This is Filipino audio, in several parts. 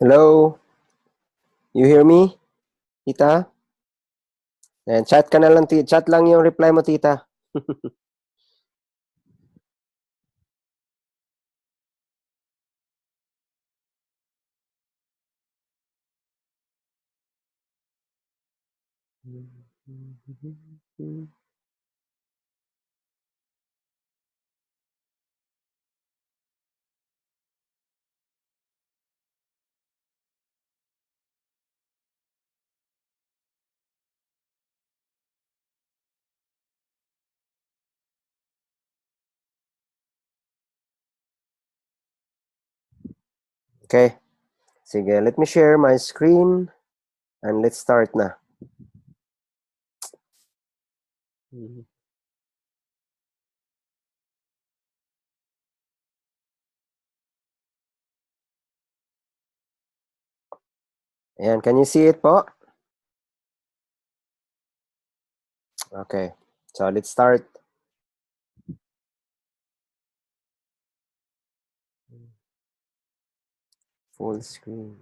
Hello? You hear me, tita? Ayan, chat ka na lang, chat lang yung reply mo, tita. Okay. Sige, let me share my screen and let's start na. Ayan, can you see it po? Okay. So, let's start. Full screen.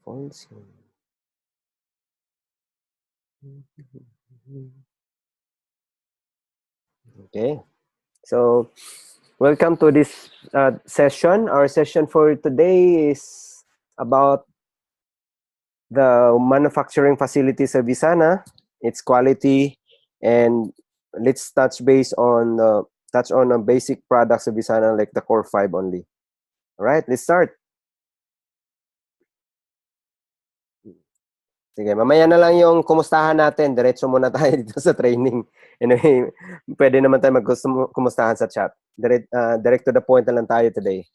Full screen. Okay. So, welcome to this session. Our session for today is about the manufacturing facilities of USANA, its quality, and let's touch on the basic products of USANA, like the core 5 only. All right, let's start. Sige, mamaya na lang yung kumustahan natin. Diretso muna tayo dito sa training. Anyway, pwede naman tayo magkumustahan sa chat. Direct to the point na lang tayo today.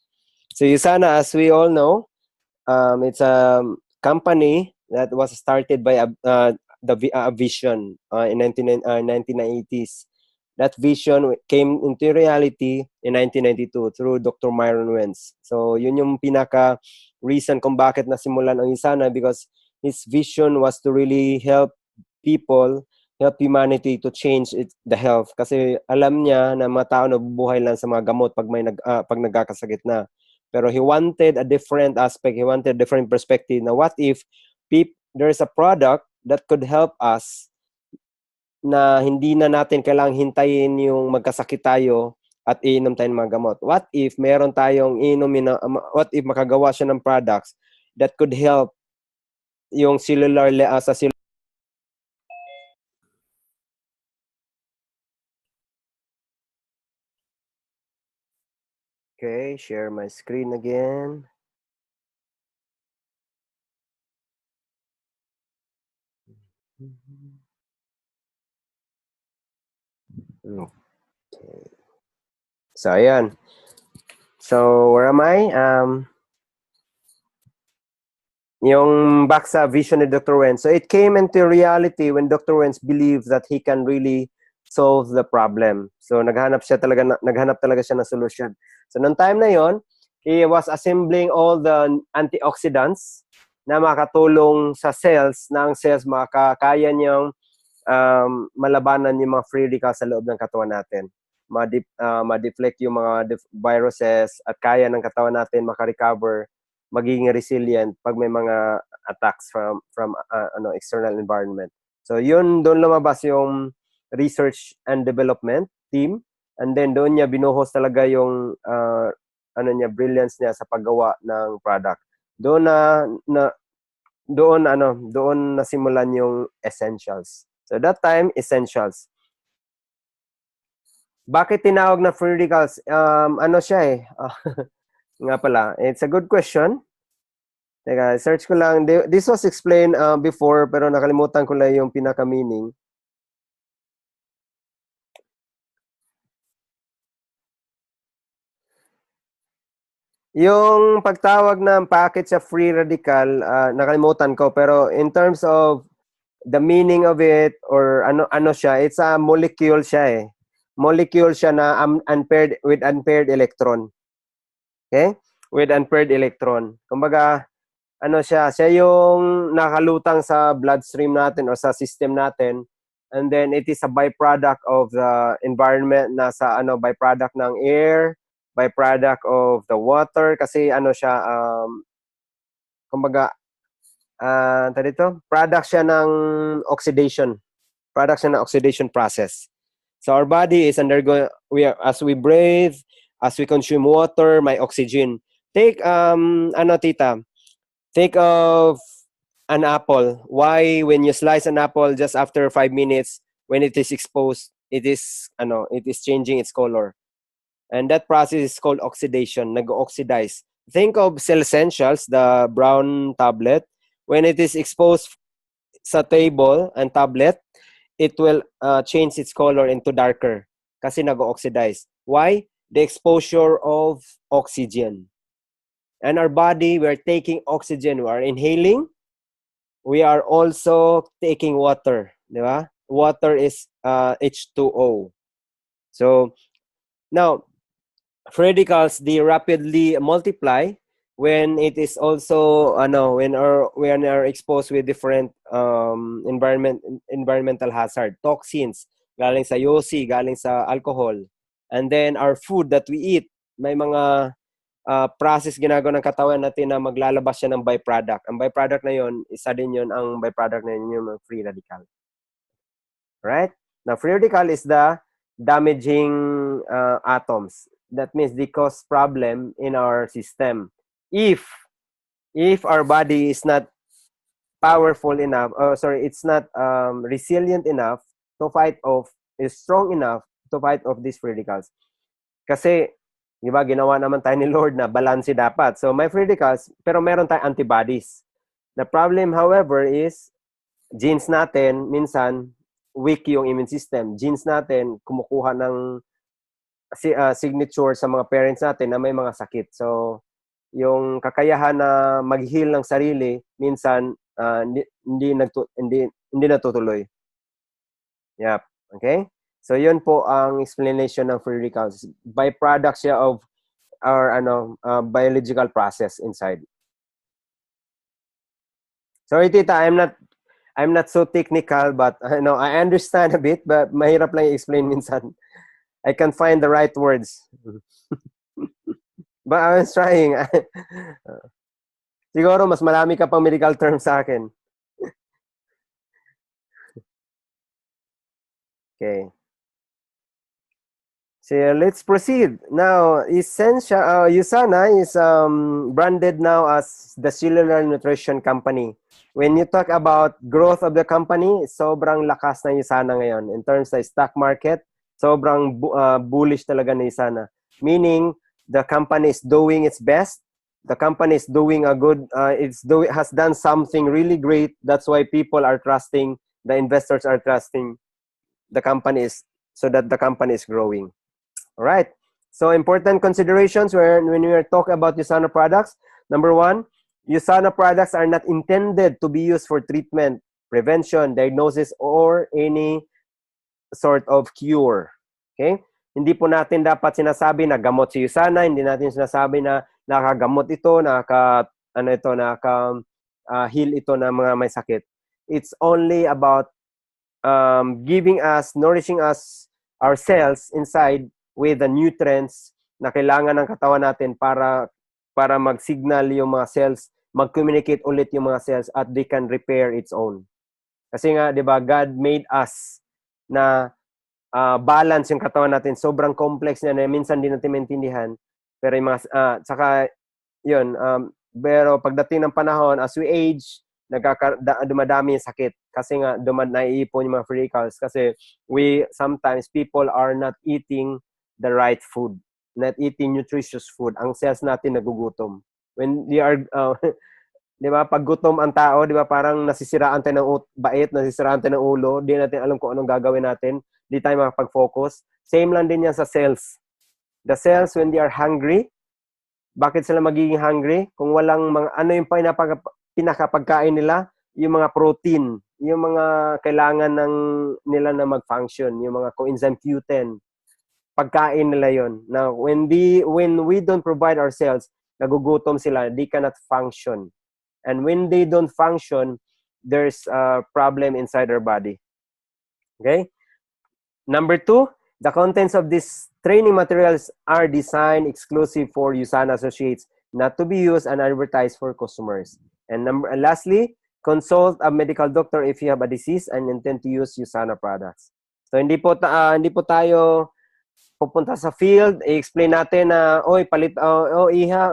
So USANA, as we all know, it's a company that was started by a vision in 1980s. That vision came into reality in 1992 through Dr. Myron Wentz. So yun yung pinaka reason kung bakit nasimulan ang USANA, because his vision was to really help people, help humanity to change the health. Kasi alam niya na mga tao nabubuhay lang sa mga gamot pag nagkakasakit na. Pero he wanted a different aspect, he wanted a different perspective. Now, what if there's a product that could help us na hindi na natin kailangang hintayin yung magkasakit tayo at iinom tayo ng mga gamot? What if meron tayong iinumin what if makagawa siya ng products that could help yung sa cellular. Okay, share my screen again. Okay. So, ayan. So, where am I? Yung back sa vision ni Dr. Wentz. So, it came into reality when Dr. Wentz believed that he can really solve the problem. So, naghanap talaga siya ng solution. So, nung time na yon, he was assembling all the antioxidants na makatulong sa cells, na ang cells makakaya niyang malabanan yung mga free radicals sa loob ng katawan natin. Ma-deflect yung mga viruses at kaya ng katawan natin makarecover, magiging resilient pag may mga attacks from external environment. So yun, doon lumabas yung research and development team, and then doon niya binuhos talaga yung brilliance niya sa paggawa ng product. Doon nasimulan yung essentials. So that time, essentials. Bakit tinawag na free radicals? Ano siya eh. Nga pala, it's a good question. Teka, search ko lang. This was explained before, pero nakalimutan ko lang yung pinaka-meaning. Yung pagtawag ng package sa free radical, nakalimutan ko, pero in terms of the meaning of it, or ano siya, it's a molecule siya eh. Molecule siya na with unpaired electron. Okay? With unpaired electron. Kumbaga, siya yung nakalutang sa bloodstream natin or sa system natin, and then it is a byproduct of the environment, byproduct ng air, byproduct of the water kasi ano siya, kumbaga, dito, product siya ng oxidation. Product siya ng oxidation process. So our body is undergoing, as we breathe, as we consume water, may oxygen. Take, tita, take of an apple. Why when you slice an apple just after 5 minutes, when it is exposed, it is changing its color. And that process is called oxidation, nag-oxidize. Think of Cell Essentials, the brown tablet. When it is exposed sa table and tablet, it will change its color into darker kasi nag-oxidize. Why? The exposure of oxygen. And our body, we are taking oxygen. We are inhaling. We are also taking water. Di ba? Water is H2O. So, now, free radicals, they rapidly multiply when it is also, when we are exposed with different environmental hazard, toxins, galing sa yosi, galing sa alcohol. And then our food that we eat, may mga process ginagawa ng katawan natin na maglalabas siya ng byproduct. Ang byproduct na yon, isa din yon ang byproduct na yun, yung free radical. Right? Now, free radical is the damaging atoms. That means they cause problem in our system. If our body is not powerful enough, it's not resilient enough to fight off, is strong enough to fight off these free radicals. Kasi, di ba, ginawa naman tayo ni Lord na balance dapat. So, may free radicals, pero meron tayong antibodies. The problem, however, is genes natin, minsan, weak yung immune system. Genes natin, kumukuha ng signature sa mga parents natin na may mga sakit. So, yung kakayahan na mag-heal ng sarili, minsan, hindi natutuloy. Yep. Okay? So, yun po ang explanation ng free radicals. Byproduct siya of our biological process inside. Sorry, tita, I'm not so technical, but I understand a bit, but mahirap lang i-explain minsan. I can't find the right words. But I was trying. Siguro, mas marami ka pang medical terms sa akin. Okay. So let's proceed. Now, USANA is branded now as the Cellular Nutrition Company. When you talk about growth of the company, sobrang lakas ng USANA ngayon. In terms of stock market, sobrang bullish talaga ng USANA. Meaning, the company is doing its best. The company is doing has done something really great. That's why people are trusting, the investors are trusting the company so that the company is growing. All right. So important considerations when we are talking about USANA products. Number one, USANA products are not intended to be used for treatment, prevention, diagnosis, or any sort of cure. Okay? Hindi po natin dapat sinasabi na gamot si USANA, hindi natin sinasabi na nakagamot ito, heal ito ng mga may sakit. It's only about nourishing us, our cells inside with the nutrients na kailangan ng katawan natin para mag-signal yung mga cells, mag-communicate ulit yung mga cells at they can repair its own. Kasi nga, di ba, God made us na balance yung katawan natin. Sobrang complex niya na minsan di natin maintindihan. Pero yung saka, yun, pero pagdating ng panahon, as we age, dumadami yung sakit. Kasi nga, naiipon yung mga free radicals. Kasi sometimes people are not eating the right food, not eating nutritious food. Ang cells natin nagugutom. When they are, di ba, pag gutom ang tao, di ba, parang nasisiraan tayo ng bait, nasisiraan tayo ng ulo, di natin alam kung anong gagawin natin, di tayo makapag-focus. Same lang din yan sa cells. The cells, when they are hungry, bakit sila magiging hungry? Kung walang yung pinakapagkain nila, yung mga protein, yung mga kailangan nila na mag-function, yung mga coenzyme Q10, pagkain nila yon. Now, when we don't provide ourselves, nagugutom sila, they cannot function. And when they don't function, there's a problem inside our body. Okay? Number two, the contents of this Training materials are designed exclusive for USANA associates, not to be used and advertised for customers. And lastly, consult a medical doctor if you have a disease and intend to use USANA products. So hindi po tayo pupunta sa field, i-explain natin na oy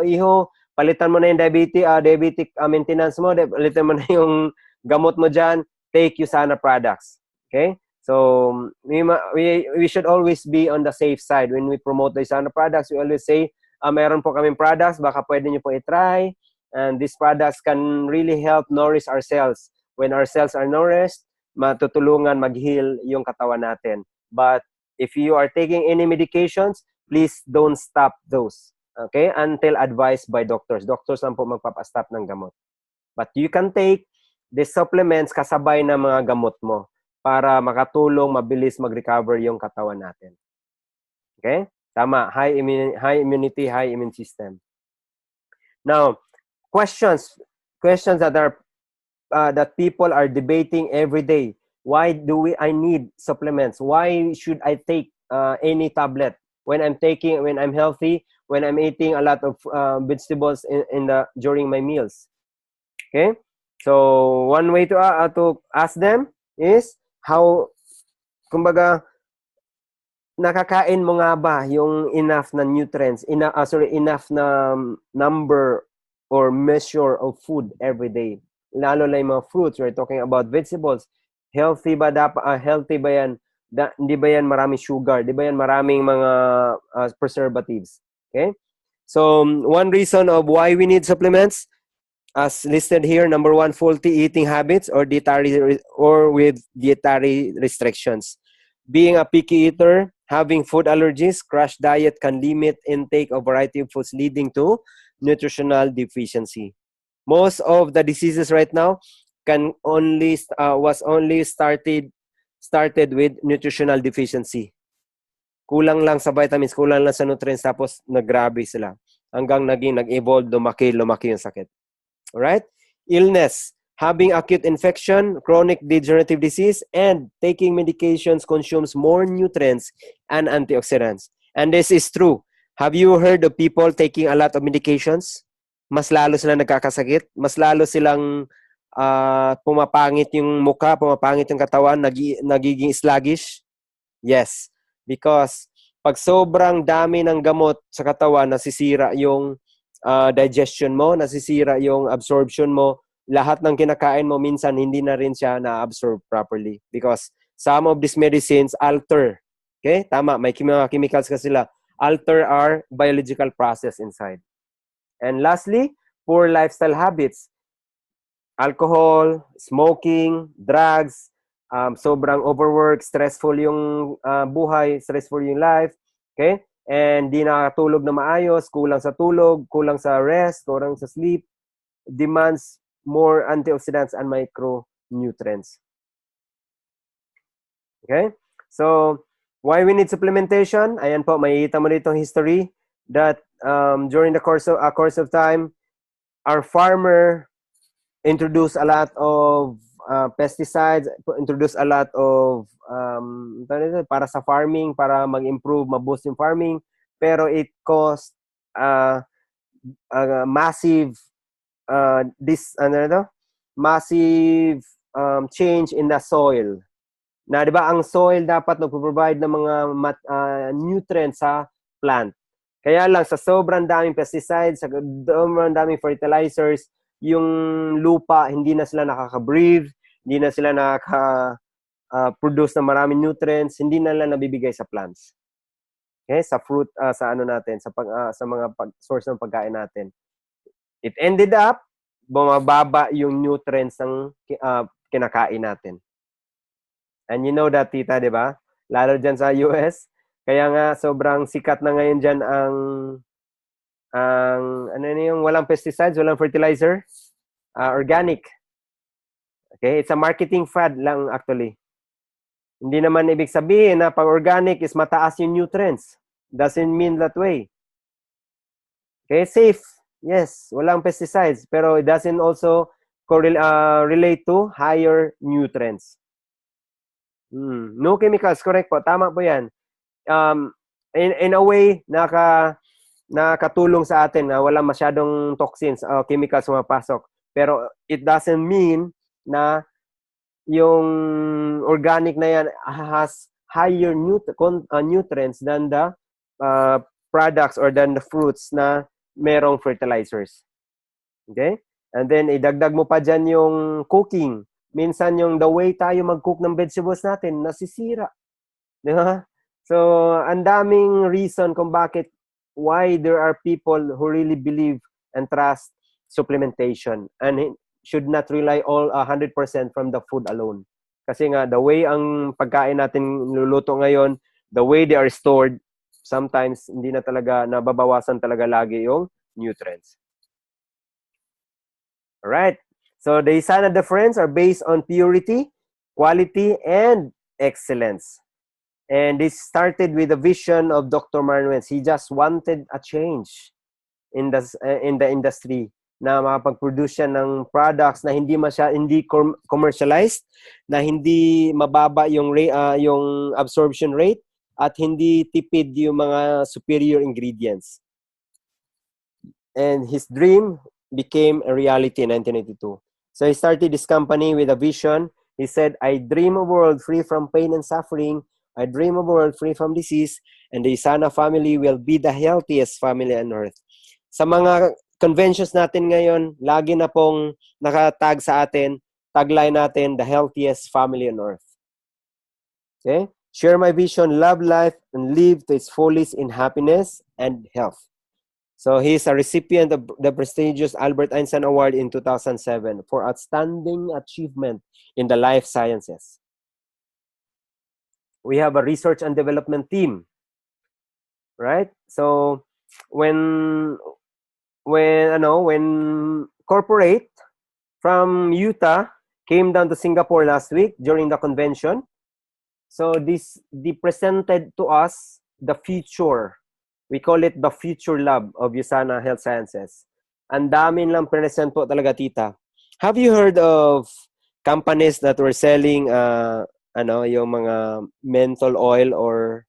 iho, palitan mo na yung diabetic maintenance mo, palitan mo na yung gamot mo diyan, take USANA products. Okay? So we should always be on the safe side when we promote the USANA products. We always say, meron po kaming products, baka pwede niyo po i-try. And these products can really help nourish our cells. When our cells are nourished, matutulungan mag-heal yung katawan natin. But if you are taking any medications, please don't stop those. Okay? Until advised by doctors. Doctors lang po magpapa-stop ng gamot. But you can take the supplements kasabay ng mga gamot mo para makatulong, mabilis mag-recover yung katawan natin. Okay? Tama. High immunity, high immune system. Now, questions that are that people are debating every day. Why do I need supplements? Why should I take any tablet when I'm healthy, when I'm eating a lot of vegetables during my meals? Okay? So, one way to ask them is how, kumbaga, nakakain mo nga ba yung enough na nutrients, enough na number or measure of food every day? Lalo na yung mga fruits, we're talking about vegetables. Healthy ba yan? Hindi ba yan maraming sugar? Di ba yan maraming mga preservatives? Okay? So, one reason of why we need supplements, as listed here, number one, faulty eating habits or with dietary restrictions. Being a picky eater, having food allergies, crash diet can limit intake of variety of foods, leading to nutritional deficiency. Most of the diseases right now was only started with nutritional deficiency. Kulang lang sa vitamins, kulang lang sa nutrients, tapos naggrabe sila hanggang nag-evolve, lumaki yung sakit. Alright? Illness, having acute infection, chronic degenerative disease, and taking medications consumes more nutrients and antioxidants. And this is true. Have you heard of people taking a lot of medications? Mas lalo silang nagkakasakit, mas lalo silang pumapangit yung mukha, pumapangit yung katawan, nagiging sluggish. Yes, because pag sobrang dami ng gamot sa katawan, nasisira yung digestion mo, nasisira yung absorption mo, lahat ng kinakain mo minsan hindi na rin siya na-absorb properly because some of these medicines alter. Okay? Tama, may mga chemicals kasi sila. Alter our biological process inside. And lastly, poor lifestyle habits. Alcohol, smoking, drugs, sobrang overwork, stressful yung buhay, stressful yung life. Okay? And di nakatulog na maayos, kulang sa tulog, kulang sa rest, kulang sa sleep, demands more antioxidants and micronutrients. Okay? So, why we need supplementation? Ayan po, makikita mo dito history that during the course of time, our farmer introduced a lot of pesticides, introduced a lot of para sa farming, para mag-improve, ma-boost yung farming, pero it caused massive massive change in the soil. Na 'di ba ang soil dapat nagpo-provide ng mga nutrients sa plant. Kaya lang sa sobrang daming pesticides, sa sobrang daming fertilizers, yung lupa hindi na sila nakaka-breathe, hindi na sila produce ng maraming nutrients, hindi na lang nabibigay sa plants. Okay, sa fruit, sa ano natin, sa mga source ng pagkain natin. It ended up bumababa yung nutrients ng kinakain natin. And you know that, tita, di ba? Lalo dyan sa US. Kaya nga, sobrang sikat na ngayon dyan ang yung walang pesticides, walang fertilizer, organic. Okay? It's a marketing fad lang actually. Hindi naman ibig sabihin na pag organic is mataas yung nutrients. Doesn't mean that way. Okay? Safe. Yes, walang pesticides. Pero it doesn't also relate to higher nutrients. No chemicals. Correct po. Tama po yan. in a way, nakatulong sa atin na wala masyadong toxins o chemicals pumapasok. Pero it doesn't mean na yung organic na yan has higher nutrients than the products or than the fruits na merong fertilizers. Okay? And then, idagdag mo pa dyan yung cooking. Minsan yung the way tayo mag-cook ng vegetables natin, nasisira. Di ba? So, ang daming reason kung why there are people who really believe and trust supplementation and should not rely all 100% from the food alone. Kasi nga, the way ang pagkain natin niluluto ngayon, the way they are stored, sometimes hindi na talaga, nababawasan talaga lagi yung nutrients. Alright. So, the USANA difference are based on purity, quality, and excellence. And this started with the vision of Dr. Manuel. He just wanted a change in the industry na makapag-produce siya ng products na hindi commercialized, na hindi mababa yung absorption rate at hindi tipid yung mga superior ingredients. And his dream became a reality in 1992. So he started this company with a vision. He said, I dream a world free from pain and suffering. I dream a world free from disease, and the USANA family will be the healthiest family on earth. Sa mga conventions natin ngayon, lagi na pong nakatag sa atin, tagline natin, the healthiest family on earth. Okay? Share my vision, love life, and live to its fullest in happiness and health. So he's a recipient of the prestigious Albert Einstein Award in 2007 for outstanding achievement in the life sciences. We have a research and development team, right? So when corporate from Utah came down to Singapore last week during the convention, so they presented to us the future. We call it the future lab of USANA Health Sciences. Ang dami lang present po talaga, tita. Have you heard of companies that were selling yung mga menthol oil or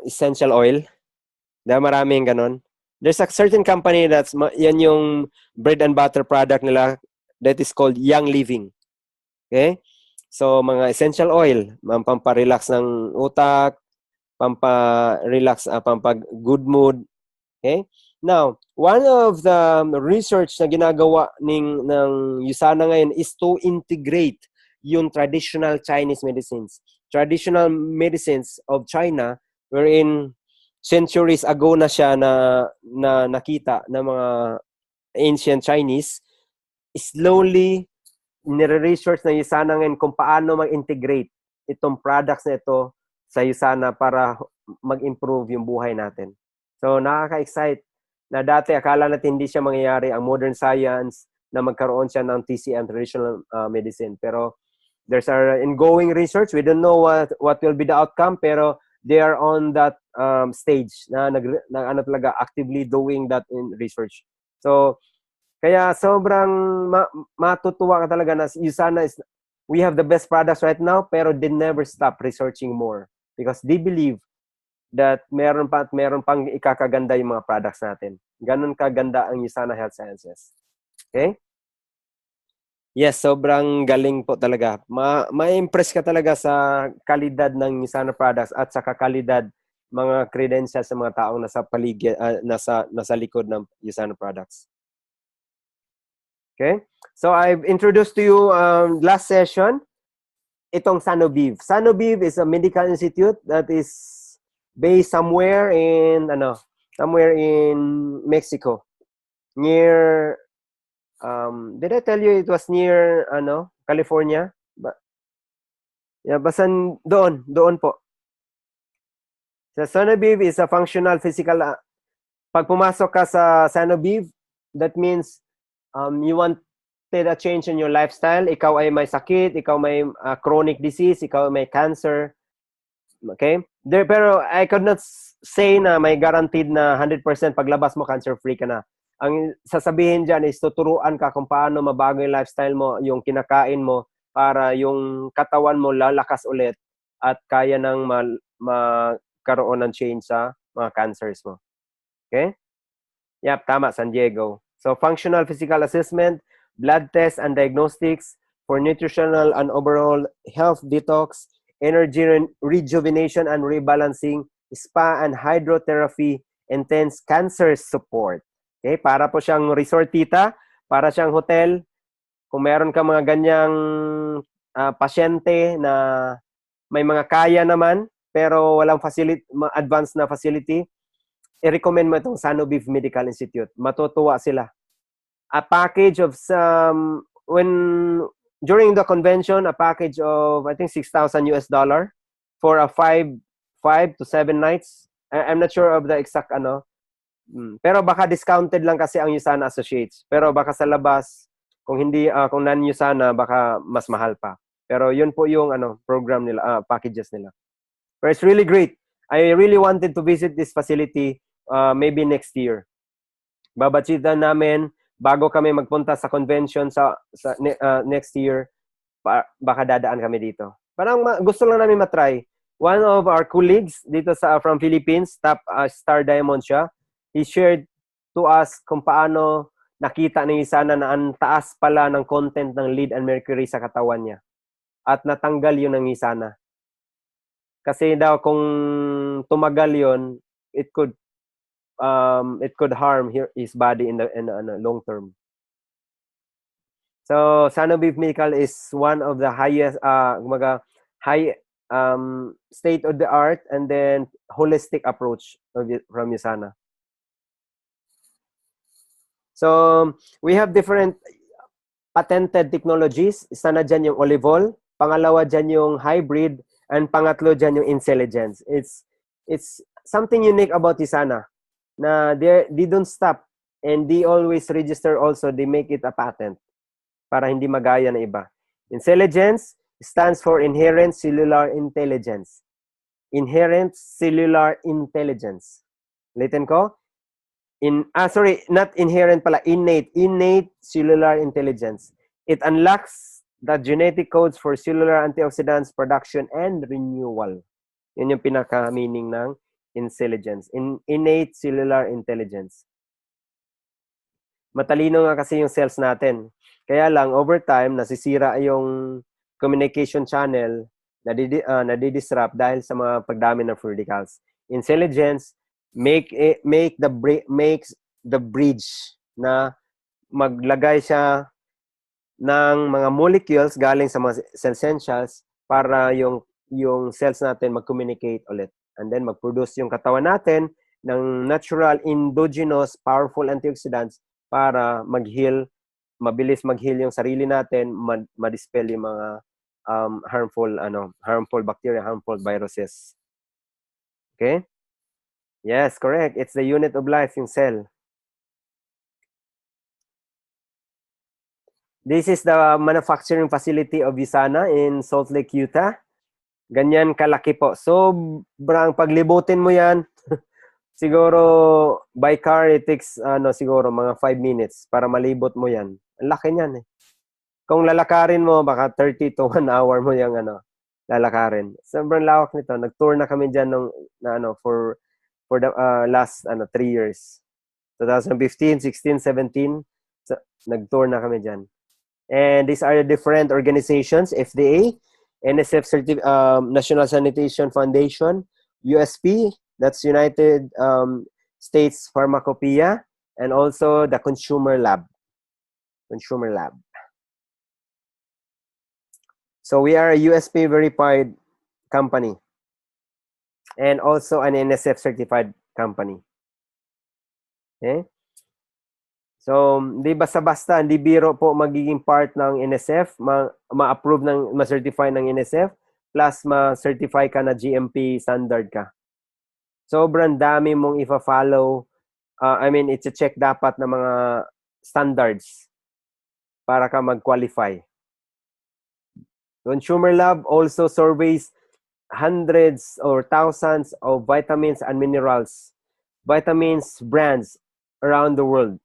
essential oil? Maraming ganon. There's a certain company that's yan yung bread and butter product nila that is called Young Living. Okay? So mga essential oil, pampa-relax ng utak, pampa-relax, pampa-good mood. Okay? Now, one of the research na ginagawa ng USANA ngayon is to integrate yung traditional Chinese medicines. Traditional medicines of China, wherein centuries ago na siya na nakita ng mga ancient Chinese, slowly nire-research na USANA ngayon kung paano mag-integrate itong products na ito sa USANA para mag-improve yung buhay natin. So, nakaka-excite na dati akala natin hindi siya mangyayari ang modern science na magkaroon siya ng TCM, traditional medicine. Pero there's our ongoing research. We don't know what will be the outcome, pero they are on that stage na talaga actively doing that in research. So, kaya sobrang matutuwa ka talaga na USANA we have the best products right now, pero they never stop researching more because they believe that meron pang ikakaganda yung mga products natin. Ganun kaganda ang USANA Health Sciences. Okay? Yes, sobrang galing po talaga. Ma-impress ka talaga sa kalidad ng USANA products at sa kakalidad mga credentials sa mga taong nasa paligid, nasa likod ng USANA products. Okay? So I've introduced to you last session itong Sanoviv. Sanoviv is a medical institute that is based somewhere in Mexico, near did I tell you it was near California? Basta doon po. So Sanoviv is a functional physical. Pag pumasok ka sa Sanoviv, that means you wanted a change in your lifestyle. Ikaw ay may sakit, ikaw may chronic disease, ikaw may cancer. Okay? Pero I could not say na may guaranteed na 100% paglabas mo cancer-free ka na. Ang sasabihin dyan is tuturuan ka kung paano mabago yung lifestyle mo, yung kinakain mo, para yung katawan mo lalakas ulit at kaya nang magkaroon ng change sa mga cancers mo. Okay? Yep, tama, San Diego. So, functional physical assessment, blood tests and diagnostics for nutritional and overall health detox, energy rejuvenation and rebalancing, spa and hydrotherapy, intense cancer support. Okay, para po siyang resort, tita, para siyang hotel. Kung meron ka mga ganyang pasyente na may mga kaya naman, pero walang facility, advanced na facility, i-recommend mo itong Sanoviv Medical Institute. Matutuwa sila. A package of some, during the convention, a package of, I think, $6,000 for a 5 to 7 nights. I'm not sure of the exact pero baka discounted lang kasi ang USANA Associates. Pero baka sa labas, kung hindi, kung non-USANA, baka mas mahal pa. Pero yun po yung program nila, packages nila. But it's really great. I really wanted to visit this facility maybe next year. Babachitan namin bago kami magpunta sa convention sa next year. Baka dadaan kami dito. Parang gusto lang namin matry. One of our colleagues dito from Philippines, top Star Diamond siya, he shared to us kung paano nakita ni USANA na ang taas pala ng content ng lead and mercury sa katawan niya. At natanggal yun ng USANA. Kasi daw kung tumagal yun, it could harm his body in the long term. So Sanoviv Medical is one of the highest state of the art and then holistic approach from USANA. So we have different patented technologies. Isa na dyan yung olive oil, pangalawa dyan yung hybrid, and pangatlo dyan yung intelligence. It's something unique about USANA na they don't stop and they always register also, they make it a patent para hindi magaya na iba. Intelligence stands for inherent cellular intelligence. Inherent cellular intelligence. Ulitin ko. Not inherent pala, innate cellular intelligence. It unlocks the genetic codes for cellular antioxidants production and renewal. Yun yung pinaka-meaning ng intelligence. Innate cellular intelligence. Matalino nga kasi yung cells natin. Kaya lang, over time, nasisira yung communication channel na disrupt dahil sa mga pagdami ng free radicals. Intelligence makes the bridge na maglagay siya ng mga molecules galing sa mga cell essentials para yung cells natin mag-communicate ulit and then mag-produce yung katawan natin ng natural endogenous powerful antioxidants para mag-heal, mabilis mag-heal yung sarili natin, ma-dispel yung mga harmful bacteria, harmful viruses. Okay? Yes, correct. It's the unit of life, yung cell. This is the manufacturing facility of USANA in Salt Lake, Utah. Ganyan kalaki po. Sobrang paglibutin mo yan, siguro by car, it takes siguro mga 5 minutes para malibot mo yan. Ang laki niyan eh. Kung lalakarin mo, baka 30 to 1 hour mo yung lalakarin. Sobrang lawak nito. Nag-tour na kami dyan for the last 3 years. 2015, 16, 17, nag-tour na kami dyan. And these are the different organizations: FDA, NSF National Sanitation Foundation, USP, that's United States Pharmacopoeia, and also the Consumer Lab. So we are a USP verified company and also an NSF certified company. Okay? So, hindi basta-basta, hindi biro po magiging part ng NSF, ma-approve ma-certify ng NSF, plus ma-certify ka na GMP standard ka. Sobrang dami mong ifa-follow. It's a check dapat na mga standards para ka mag-qualify. Consumer Lab also surveys hundreds or thousands of vitamins and minerals, vitamins brands around the world.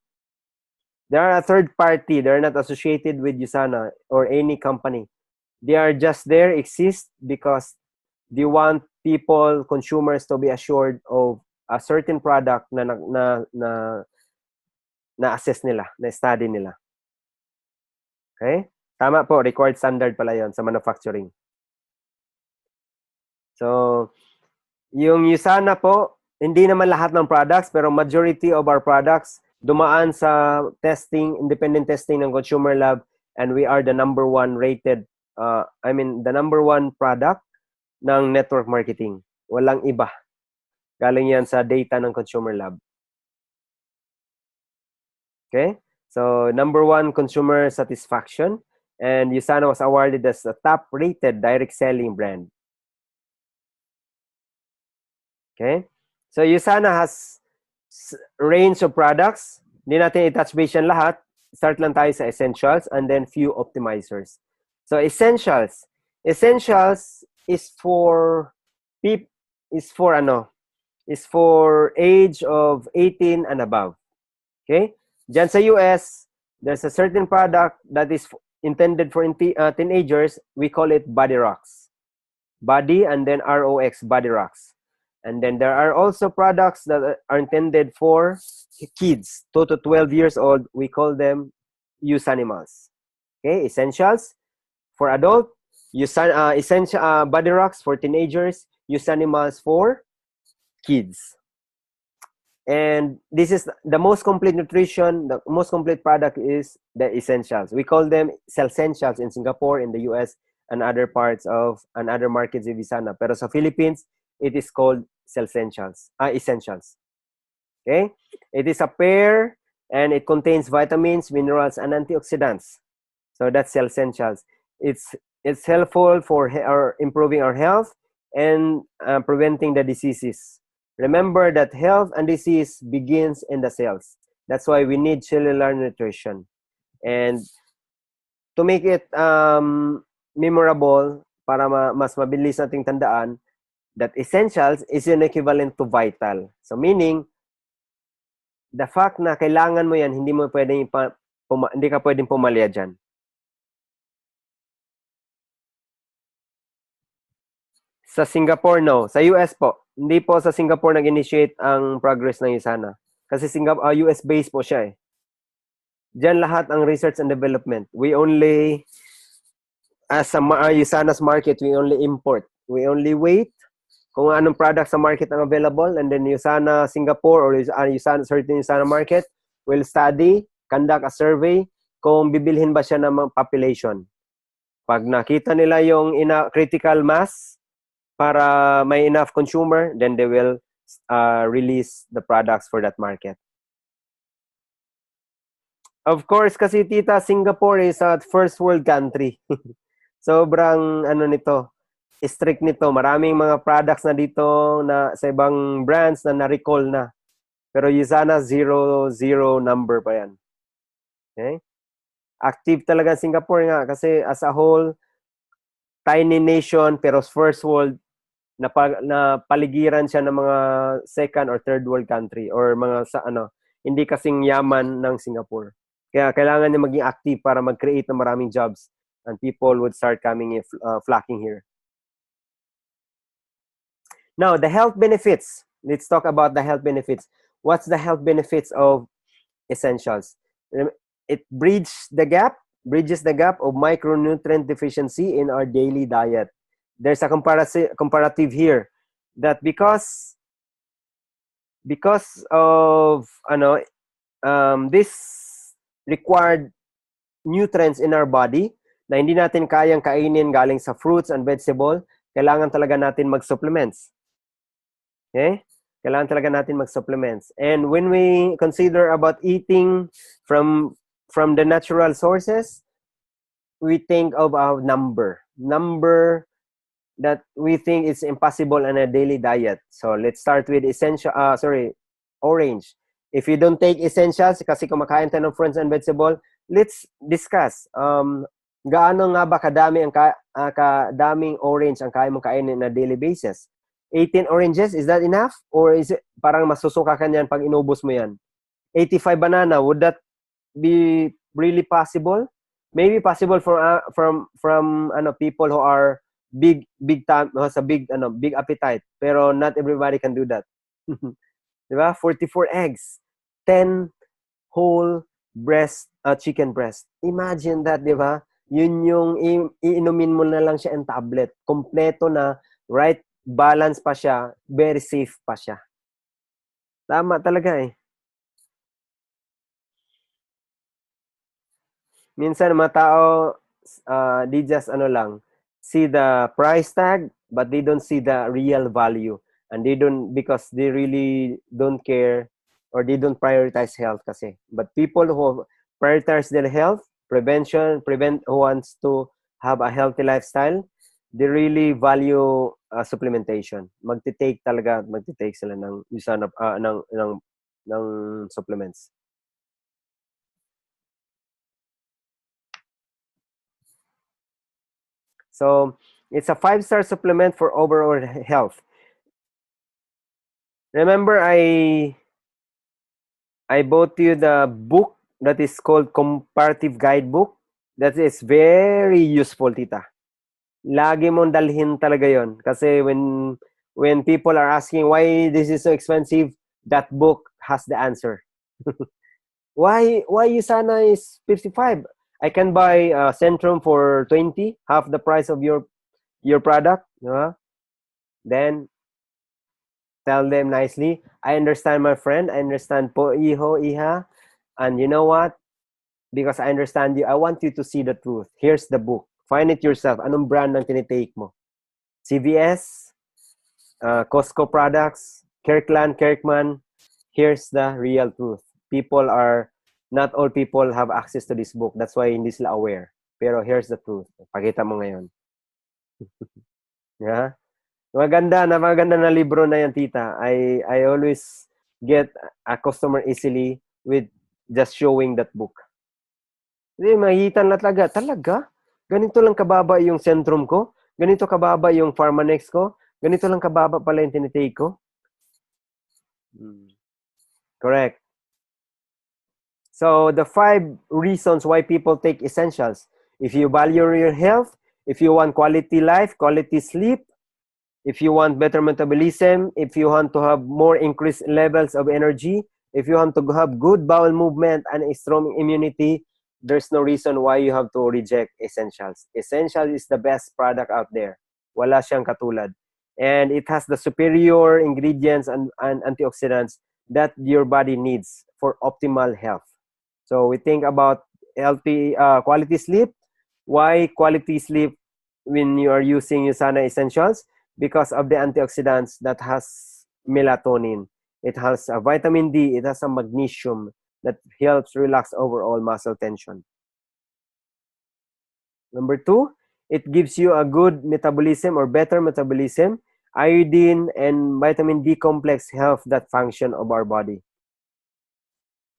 They are a third party. They're not associated with USANA or any company. They are just there, exist because they want people, consumers to be assured of a certain product na na-assess nila, na-study nila. Okay? Tama po, required standard pala yon sa manufacturing. So, yung USANA po, hindi naman lahat ng products, pero majority of our products dumaan sa testing, independent testing ng consumer lab, and we are the number 1 rated, the number 1 product ng network marketing. Walang iba. Galing yan sa data ng consumer lab. Okay? So, number 1, consumer satisfaction. And USANA was awarded as the top-rated direct selling brand. Okay? So, USANA has range of products. Hindi natin i-touch base yan lahat. Start lang tayo sa essentials and then few optimizers. So, essentials. Essentials is for age of 18 and above. Okay? Diyan sa US, there's a certain product that is intended for teenagers. We call it Body Rocks. Body and then ROX, Body Rocks. And then there are also products that are intended for kids, 2 to 12 years old. We call them USANimals. Okay, essentials for adult, Body Rocks for teenagers, USANimals for kids. And this is the most complete nutrition, the most complete product is the essentials. We call them Cellsentials in Singapore, in the US, and other parts of, and other markets in USANA. Pero sa Philippines, it is called Cellsentials, essentials. Okay? It is a pair, and it contains vitamins, minerals, and antioxidants. So that's Cellsentials. It's helpful for improving our health and preventing the diseases. Remember that health and disease begins in the cells. That's why we need cellular nutrition. And to make it memorable, para mas mabilis nating tandaan, that essentials is an equivalent to vital. So meaning, the fact na kailangan mo yan, hindi ka pwedeng pumalya dyan. Sa Singapore, no. Sa US po. Hindi po sa Singapore nag-initiate ang progress ng USANA. Kasi US-based po siya eh. Diyan lahat ang research and development. We only, as a USANA's market, we only import. We only wait kung anong product sa market ang available, and then USANA Singapore or certain USANA market will study, conduct a survey kung bibilhin ba siya ng population. Pag nakita nila yung critical mass para may enough consumer, then they will release the products for that market. Of course, kasi tita, Singapore is a first world country. Sobrang strict nito. Maraming mga products na dito na sa ibang brands na na-recall na. Pero USANA 00 number pa yan. Okay? Active talaga Singapore nga kasi as a whole, tiny nation pero first world, na paligiran siya ng mga second or third world country or mga hindi kasing yaman ng Singapore. Kaya kailangan niya maging active para mag-create ng maraming jobs and people would start coming flocking here. Now, the health benefits. Let's talk about the health benefits. What's the health benefits of essentials? It bridges the gap of micronutrient deficiency in our daily diet. There's a comparative here that because of this required nutrients in our body na hindi natin kayang kainin galing sa fruits and vegetable, kailangan talaga natin mag-supplements. Okay? Kailangan talaga natin mag-supplements. And when we consider about eating from the natural sources, we think of a number that we think is impossible in a daily diet. So let's start with orange. If you don't take essentials, kasi kumakain tayo ng fruits and vegetable, let's discuss. Gaano nga ba kadaming orange ang kaya mong kainin on a daily basis? 18 oranges, is that enough? Or is it parang masusuka ka niyan pag inubos mo yan? 85 banana, would that be really possible? Maybe possible from people who are big appetite, pero not everybody can do that. 'Di ba? 44 eggs, 10 whole chicken breast. Imagine that, 'di ba? Yun yung iinumin mo na lang siya in tablet. Kompleto na, right balance pa siya, very safe pa siya. Tama talaga eh. Minsan mga tao, they just see the price tag, but they don't see the real value. And they don't, because they really don't care, or they don't prioritize health kasi. But people who prioritize their health, who wants to have a healthy lifestyle, they really value supplementation. Magte-take sila ng USANA, ng supplements. So it's a 5-star supplement for overall health. Remember, I bought you the book that is called Comparative Guidebook. That is very useful, tita. Lagi mong dalhin talaga yon. Kasi when people are asking why this is so expensive, that book has the answer. Why USANA is 55? I can buy Centrum for 20, half the price of your product. Then tell them nicely, I understand, my friend. I understand po, iha. And you know what? Because I understand you, I want you to see the truth. Here's the book. Find it yourself. Anong brand ng tinitake mo? CVS, Costco products, Kirkman. Here's the real truth. Not all people have access to this book. That's why hindi sila aware. Pero here's the truth. Pakita mo ngayon. Yeah? Maganda na libro na yan, tita. I always get a customer easily with just showing that book. Hindi, makikita na talaga? Ganito lang kababa yung Centrum ko? Ganito kababa yung Pharmanex ko? Ganito lang kababa pala yung tinitake ko? Correct. So, the 5 reasons why people take essentials. If you value your health, if you want quality life, quality sleep, if you want better metabolism, if you want to have more increased levels of energy, if you want to have good bowel movement and a strong immunity, there's no reason why you have to reject essentials. Essential is the best product out there. Wala siyang katulad. And it has the superior ingredients and antioxidants that your body needs for optimal health. So we think about healthy quality sleep. Why quality sleep when you are using USANA Essentials? Because of the antioxidants that has melatonin. It has a vitamin D. It has a magnesium that helps relax overall muscle tension. Number 2, it gives you a good metabolism or better metabolism. Iodine and vitamin D complex help that function of our body.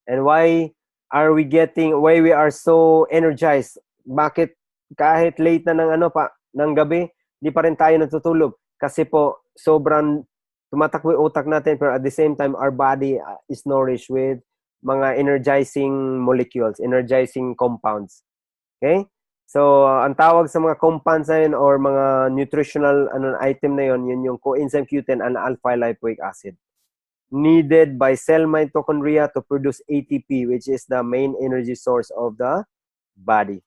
And why we are so energized? Bakit kahit late na ng gabi, di pa rin tayo natutulog? Kasi po, sobrang tumatakbo yung utak natin, pero at the same time, our body is nourished with mga energizing molecules, energizing compounds. Okay? So, ang tawag sa mga compounds na yun or mga nutritional item na yun yung coenzyme Q10 and alpha-lipoic acid. Needed by cell mitochondria to produce ATP, which is the main energy source of the body.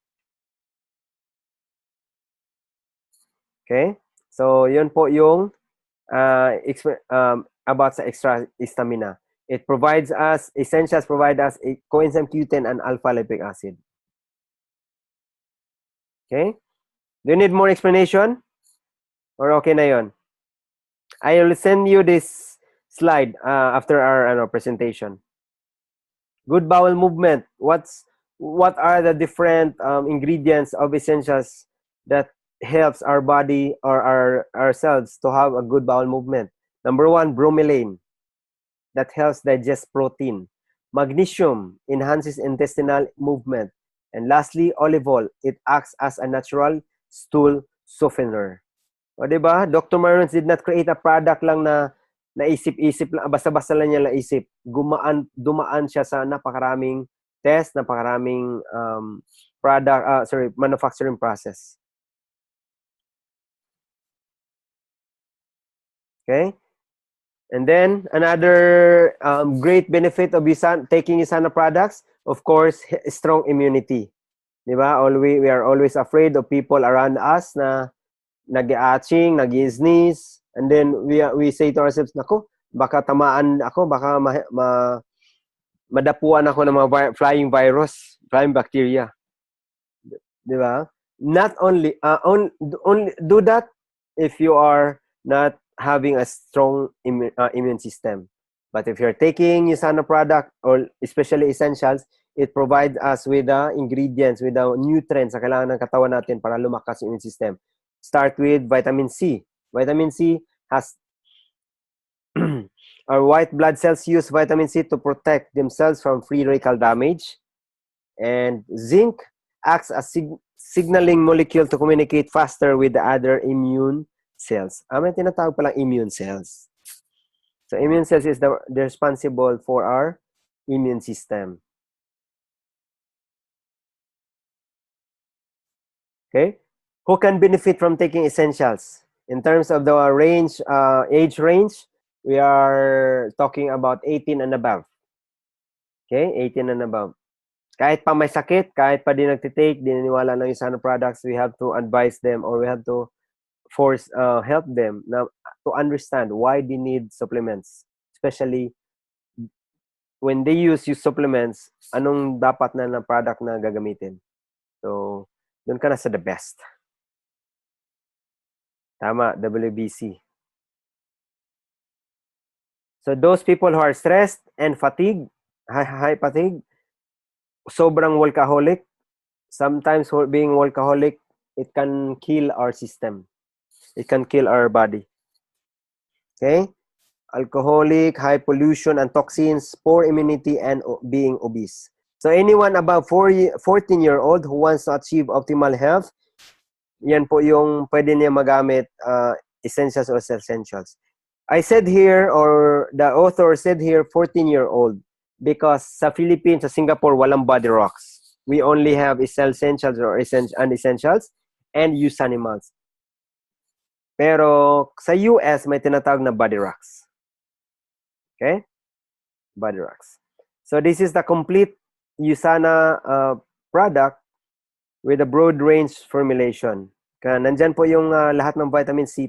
Okay? So, yun po yung about sa extra stamina. Essentials provide us a coenzyme Q10 and alpha-lipoic acid. Okay? Do you need more explanation? Or okay na yun? I will send you this slide after our presentation. Good bowel movement. What are the different ingredients of essentials that helps our body or our cells to have a good bowel movement? Number 1, bromelain. That helps digest protein. Magnesium enhances intestinal movement. And lastly, olive oil. It acts as a natural stool softener. O, diba? Dr. Marons did not create a product lang na naisip-isip lang, basta-basta lang niya naisip. Dumaan siya sa napakaraming test, napakaraming manufacturing process. Okay? And then, another great benefit of taking USANA products, of course, strong immunity. Diba? We are always afraid of people around us na nag-atching, nag-sneeze, and then we say to ourselves, nako, baka tamaan ako, baka madapuan ako ng mga flying virus, flying bacteria. Diba? Not only, only do that if you are not having a strong immune system. But if you're taking USANA product, or especially essentials, it provides us with the ingredients, with the nutrients na kailangan ng katawan natin para lumakas yung immune system. Start with vitamin C. Vitamin C has our white blood cells use vitamin C to protect themselves from free radical damage. And zinc acts as signaling molecule to communicate faster with the other immune cells. May tinatawag palang immune cells. So immune cells is the responsible for our immune system. Okay? Who can benefit from taking essentials? In terms of the range, age range, we are talking about 18 and above. Okay? 18 and above. Kahit pa may sakit, kahit pa di nagtitake, di naniwala ng USANA products, we have to advise them, or we have to help them to understand why they need supplements. Especially when they use supplements, anong dapat na product na gagamitin. So, doon ka na sa the best. Tama, WBC. So, those people who are stressed and fatigued, high fatigue, sobrang workaholic, sometimes being workaholic, it can kill our system. It can kill our body. Okay? Alcoholic, high pollution and toxins, poor immunity, and being obese. So anyone above 14-year-old who wants to achieve optimal health, yan po yung pwede niya magamit essentials or essentials. I said here, or the author said here, 14-year-old, because sa Philippines, sa Singapore, walang body rocks. We only have essentials or unessentials and use animals. Pero sa US, may tinatawag na body rocks. Okay? Body rocks. So this is the complete USANA product with a broad range formulation. Nandyan po yung lahat ng vitamin C,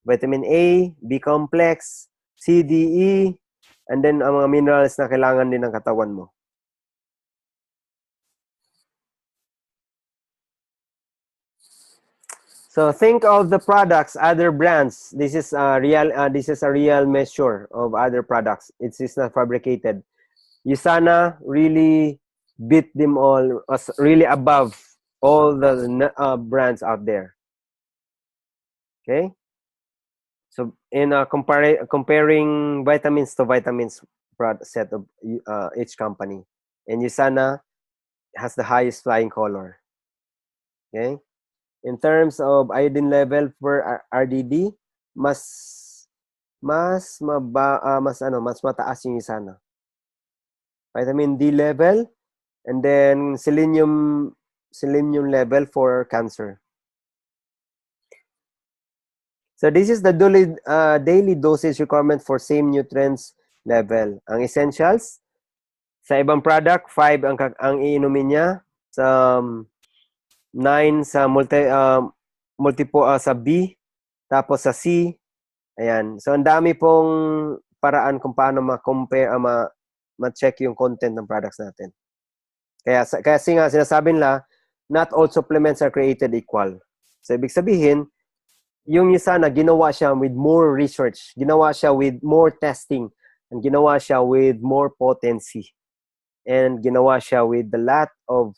vitamin A, B complex, C, D, E, and then ang mga minerals na kailangan din ng katawan mo. So think of the products, other brands. This is a real measure of other products. It is not fabricated. USANA really beat them all, really above all the brands out there. Okay? So in comparing vitamins to vitamins set of each company, and USANA has the highest flying color. Okay? In terms of iodine level per RDD, mas mataas yung USANA. Vitamin D level, and then selenium level for cancer. So this is the daily dosage requirement for same nutrients level. Ang essentials, sa ibang product, 5 ang iinumin niya, sa 9 sa sa B, tapos sa C. Ayan. So ang dami pong paraan kung paano ma-compare, ma-check yung content ng products natin. Kasi nga sinasabi nila, not all supplements are created equal. So ibig sabihin, yung USANA, ginawa siya with more research, ginawa siya with more testing, and ginawa siya with more potency, and ginawa siya with a lot of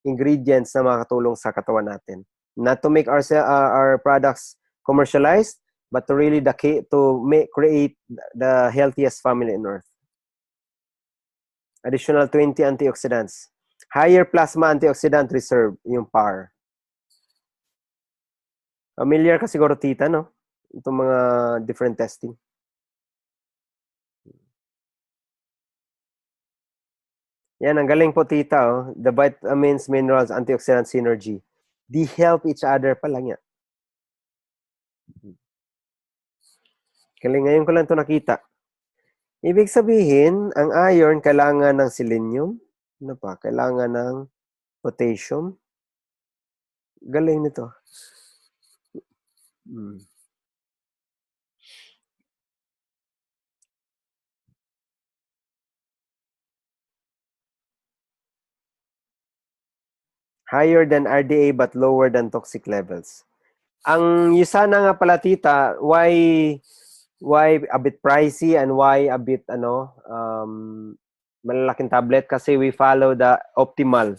ingredients na makatulong sa katawan natin. Not to make our products commercialized, but to really create the healthiest family on earth. Additional 20 antioxidants. Higher plasma antioxidant reserve, yung PAR. Familiar ka siguro, tita, no? Itong mga different testing. Yan, ang galing po, tita. Oh. The vitamins, minerals, antioxidant synergy. They help each other pa lang yan. Galing, ngayon ko lang ito nakita. Ibig sabihin, ang iron kailangan ng selenium. Ano pa? Kailangan ng potassium. Galing nito. Higher than RDA but lower than toxic levels. Ang USANA nga pala tita, why a bit pricey and why a bit malalaking tablet kasi we follow the optimal.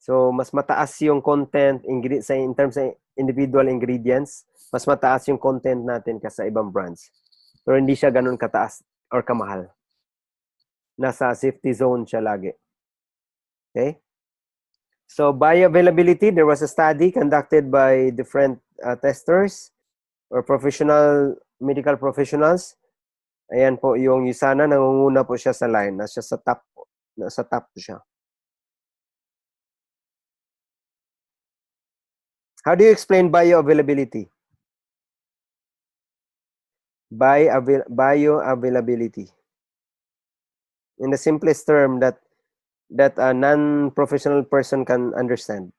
So mas mataas yung content in terms of individual ingredients, mas mataas yung content natin kaysa ibang brands. Pero hindi siya ganun kataas or kamahal. Nasa safety zone siya lagi. Okay? So bioavailability, there was a study conducted by different testers or medical professionals. Ayan po yung USANA, nangunguna po siya sa line. Nasa top po siya. How do you explain bioavailability? Bioavailability. In the simplest term that a non-professional person can understand.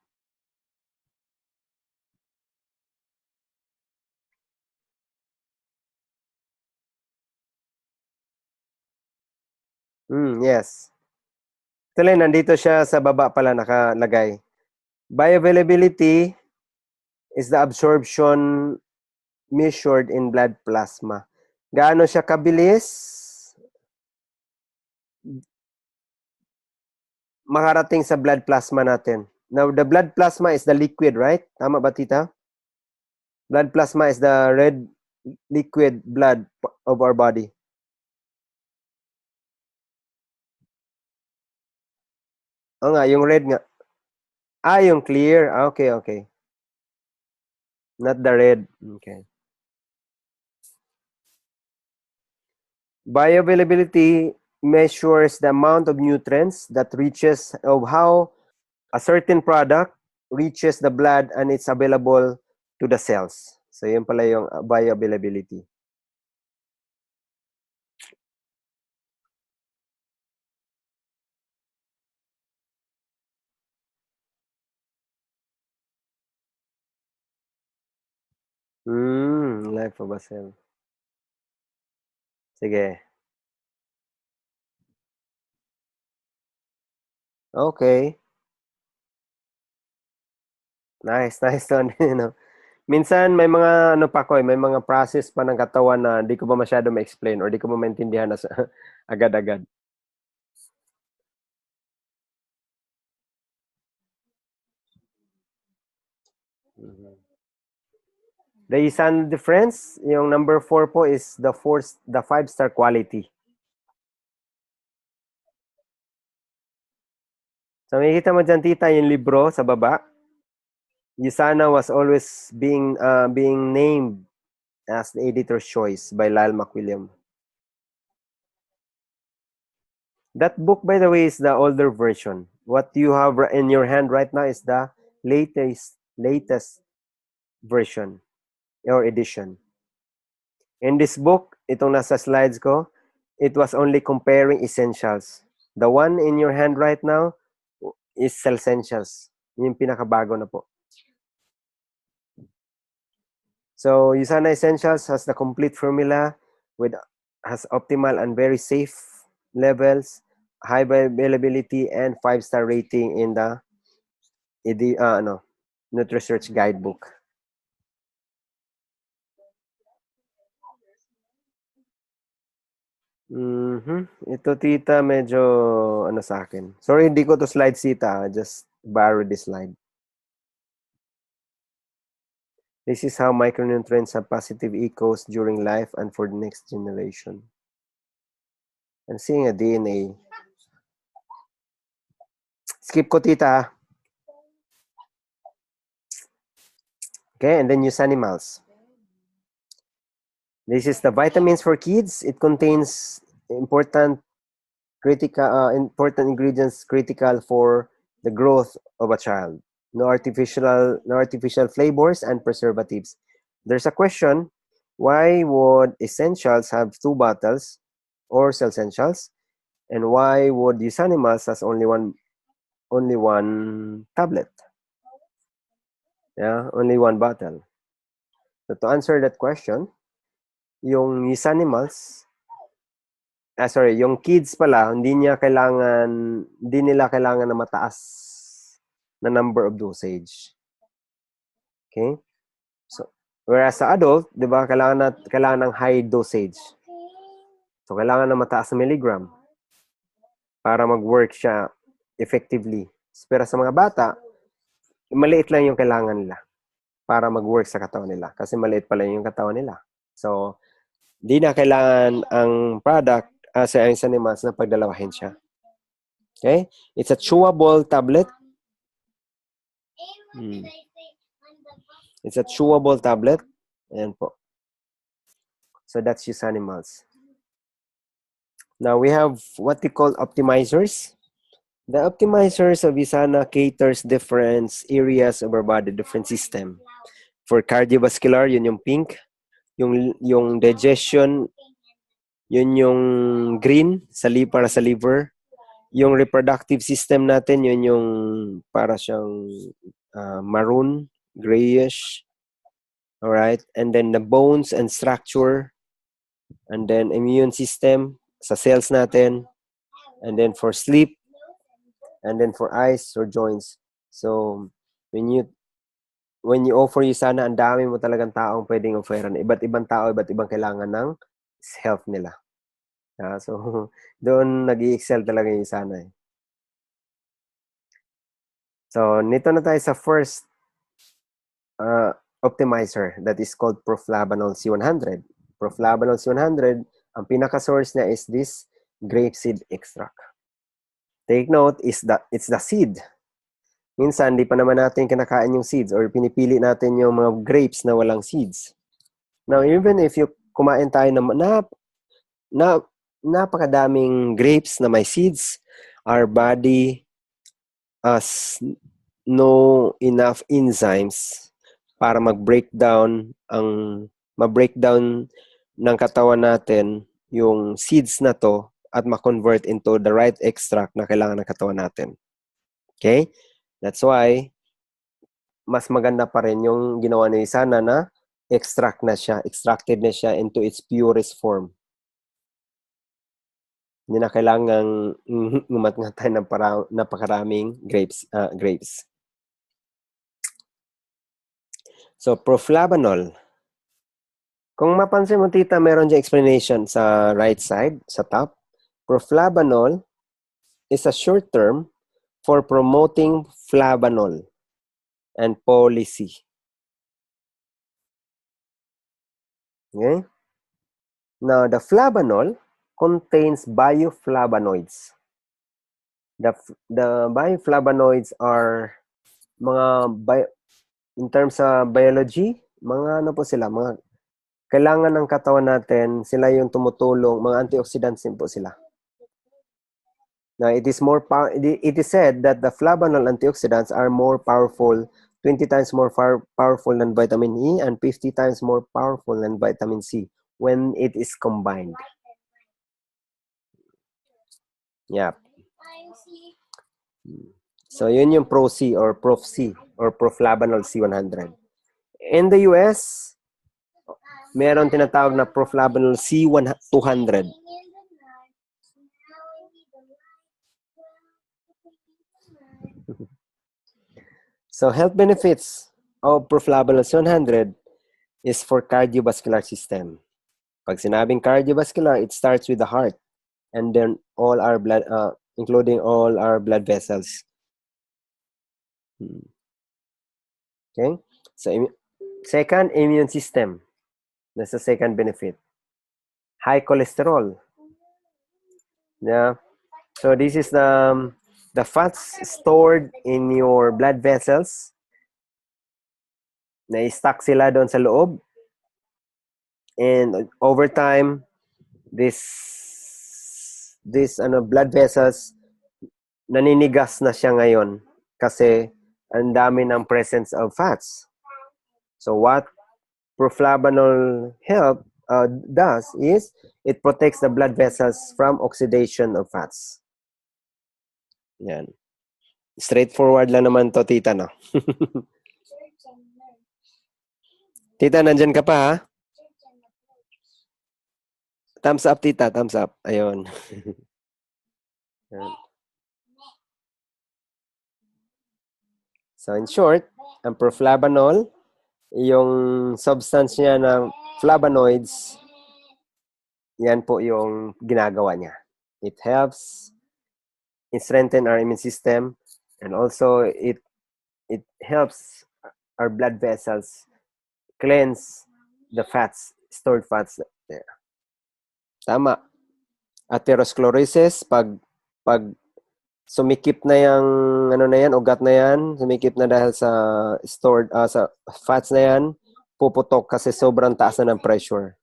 Yes. Tuloy, nandito siya sa baba pala nakalagay. Bioavailability is the absorption measured in blood plasma. Gaano siya kabilis makarating sa blood plasma natin? Now, the blood plasma is the liquid, right? Tama ba, tita? Blood plasma is the red liquid blood of our body. Oo nga, yung red nga. Yung clear. Okay. Not the red. Okay. Bioavailability measures the amount of nutrients that reaches of how a certain product reaches the blood and it's available to the cells. So, yun pala yung bioavailability. Life of a cell. Sige. Okay. Nice. Minsan may mga may mga process pa ng katawan na di ko ba masyado ma-explain or di ko ba maintindihan na agad-agad. The USANA difference, yung number 4 po is the 5-star quality. So makikita mo dyan, tita, yung libro sa baba. USANA was always being named as the editor's choice by Lyle McWilliam. That book, by the way, is the older version. What you have in your hand right now is the latest version or edition. In this book, itong nasa slides ko, it was only comparing essentials. The one in your hand right now is Essentials. Yung pinakabago na po. So, USANA Essentials has the complete formula has optimal and very safe levels, high availability, and 5-star rating in the NutriSearch guidebook. Ito, tita, medyo sa akin. Sorry, hindi ko to slide, tita. Just borrow this slide. This is how micronutrients have positive echoes during life and for the next generation. I'm seeing a DNA. Skip ko, tita. Okay, and then use animals. This is the vitamins for kids. It contains important ingredients critical for the growth of a child. No artificial flavors and preservatives. There's a question, why would essentials have 2 bottles or essentials? And why would USANA has only one tablet? Yeah, only one bottle. So to answer that question, yung yung kids pala, hindi nila kailangan na mataas na number of dosage. Okay? So, whereas sa adult, 'di ba, kailangan ng high dosage. So, kailangan ng mataas na milligram para mag-work siya effectively. Pero sa mga bata, maliit lang yung kailangan nila para mag-work sa katawan nila kasi maliit pa lang yung katawan nila. So, di na kailangan ang product sa animals na pagdalawahin siya. Okay? It's a chewable tablet. It's a chewable tablet. Ayan po. So, that's USANA animals. Now, we have what we call optimizers. The optimizers of USANA caters different areas of our body, different system. For cardiovascular, yun yung pink. Yung digestion, yun yung green para sa liver. Yung reproductive system natin, yun yung para siyang maroon, grayish. Alright? And then the bones and structure. And then immune system sa cells natin. And then for sleep. And then for eyes or joints. So, when you offer USANA, ang dami mo talagang taong pwedeng offeran. Iba't ibang tao, iba't ibang kailangan ng health nila. So, doon nag-i-excel talaga yung USANA. So, nito na tayo sa first optimizer that is called proflavanol C100. Proflavanol C100, ang pinaka-source niya is this grapeseed extract. Take note, it's the seed. Minsan, di pa naman natin kinakain yung seeds or pinipili natin yung mga grapes na walang seeds. Now, even if you kumain tayo na napakadaming grapes na may seeds, our body has no enough enzymes para ma-breakdown ng katawan natin yung seeds na to at ma-convert into the right extract na kailangan ng katawan natin. Okay? That's why mas maganda pa rin yung ginawa ni USANA na extracted na siya into its purest form. Hindi na kailangang ngumat-ngat tayo ng napakaraming grapes. So, proflavanol. Kung mapansin mo, tita, meron dyan explanation sa right side, sa top. Proflavanol is a short term for promoting flavanol and policy. Okay? Now, the flavanol contains bioflavonoids. The bioflavonoids are in terms of biology, mga kailangan ng katawan natin, sila yung tumutulong, mga antioxidants din po sila. Now, it is said that the flavanol antioxidants are more powerful, 20 times more powerful than vitamin E and 50 times more powerful than vitamin C when it is combined. Yeah. So, yun yung Pro-C or Prof-C or Proflavanol C100. In the US, meron tinatawag na Proflavanol C200. So, health benefits of Proflavanol C100 is for cardiovascular system. Pag sinabing cardiovascular, it starts with the heart and then all our blood, including all our blood vessels. Okay? So, second, immune system. That's the second benefit. High cholesterol. Yeah. So, this is the fats stored in your blood vessels. Na-stack sila doon sa loob. And over time, this blood vessels naninigas na siya ngayon kasi ang dami ng presence of fats. So what proflavanol does is it protects the blood vessels from oxidation of fats. Yan. Straightforward lang naman to, tita, no? Tita, nandyan ka pa, ha? Thumbs up, tita. Thumbs up. Ayun. So, in short, ang proflavanol, yung substance niya na flavonoids, yan po yung ginagawa niya. It helps strengthen our immune system, and also it helps our blood vessels cleanse the fats, stored fats there. Tama. Atherosclerosis, pag sumikip na yung ugat na yan, sumikip na dahil sa stored sa fats na yan, puputok kasi sobrang taas na ng pressure.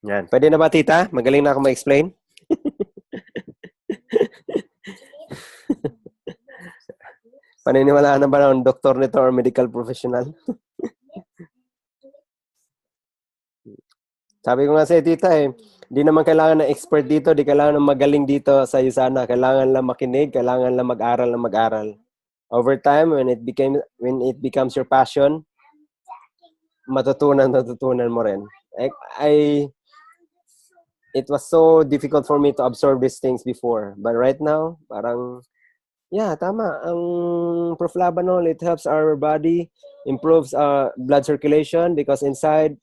Yan. Pwede na ba, tita? Magaling na ako ma-explain? Paniniwalaan na ba ng doktor nito or medical professional? Sabi ko nga sa tita di naman kailangan ng expert dito, di kailangan ng magaling dito sa USANA. Kailangan lang makinig, kailangan lang mag-aral. Over time, when it becomes your passion, matutunan mo rin. It was so difficult for me to absorb these things before. But right now, parang, yeah, tama. Ang proflavanol, it helps our body, improves blood circulation because inside,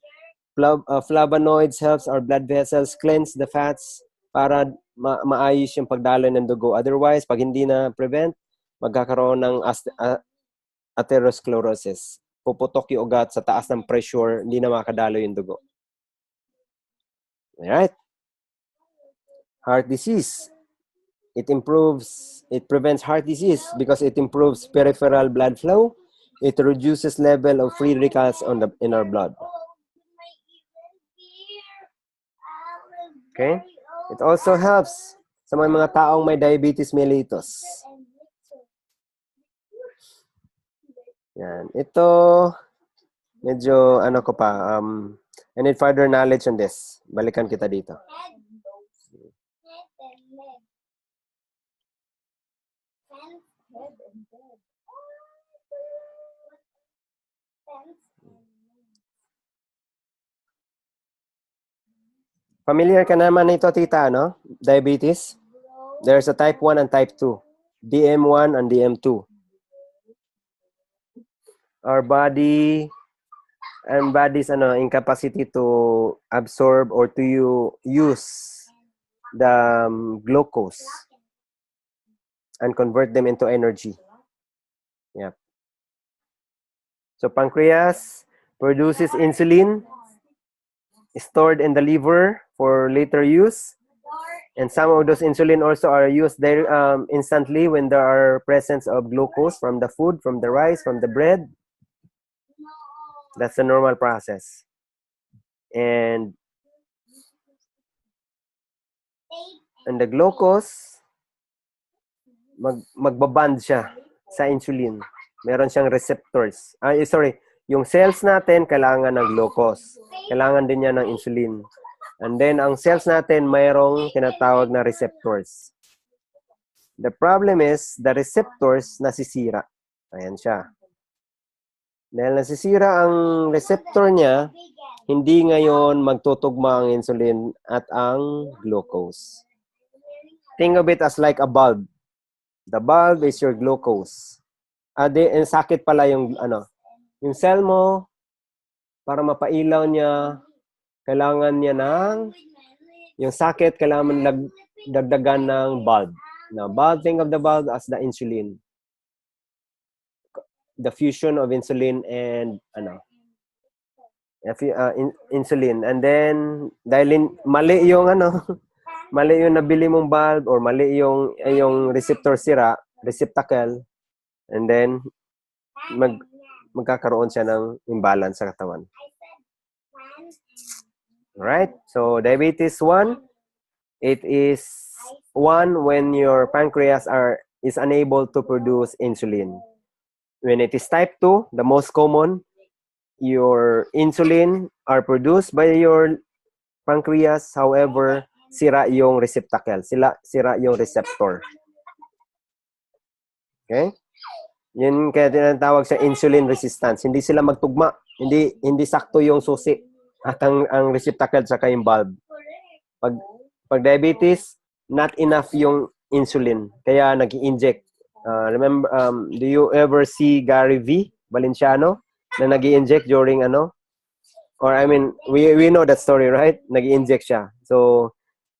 flavonoids helps our blood vessels cleanse the fats para maayos yung pagdaloy ng dugo. Otherwise, pag hindi na prevent, magkakaroon ng atherosclerosis. Puputok yung ugat sa taas ng pressure, hindi na makadaloy yung dugo. Alright? Heart disease. It prevents heart disease because it improves peripheral blood flow. It reduces level of free radicals in our blood. Okay? It also helps sa mga taong may diabetes mellitus. Yan. Ito, medyo, ko pa, I need further knowledge on this. Balikan kita dito. Familiar ka naman nito, tita, no? Diabetes. There's a type 1 and type 2. DM1 and DM2. Our body's incapacity to absorb or to use the glucose and convert them into energy. Yep. So pancreas produces insulin stored in the liver for later use. And some of those insulin also are used there instantly when there are presence of glucose from the food, from the rice, from the bread. That's a normal process. And the glucose, magbaband siya sa insulin. Meron siyang receptors. Yung cells natin kailangan ng glucose. Kailangan din niya ng insulin. And then, ang cells natin, mayroong tinatawag na receptors. The problem is, the receptors nasisira. Ayan siya. Dahil nasisira ang receptor niya, hindi ngayon magtutugma ang insulin at ang glucose. Think of it as like a bulb. The bulb is your glucose. Sakit pala yung yung cell mo, para mapailaw niya, kailangan niya yung sakit, kailangan dagdagan ng bulb. Now, think of the bulb as the insulin. The fusion of insulin and insulin. And then, dahil mali yung mali yung nabili mong bulb or mali yung receptacle, and then, magkakaroon siya ng imbalance sa katawan. Alright? So, diabetes 1, it is 1 when your pancreas are is unable to produce insulin. When it is type 2, the most common, your insulin are produced by your pancreas. However, sira yung receptacle, sira yung receptor. Okay? Yun kaya tinatawag sa insulin resistance. Hindi sila magtugma. Hindi sakto yung susi at ang receptacle sa yung bulb. Pag diabetes, not enough yung insulin. Kaya nag-i-inject. Remember, do you ever see Gary V. Valenciano na nag-i-inject during or I mean, we know that story, right? Nag-i-inject siya. So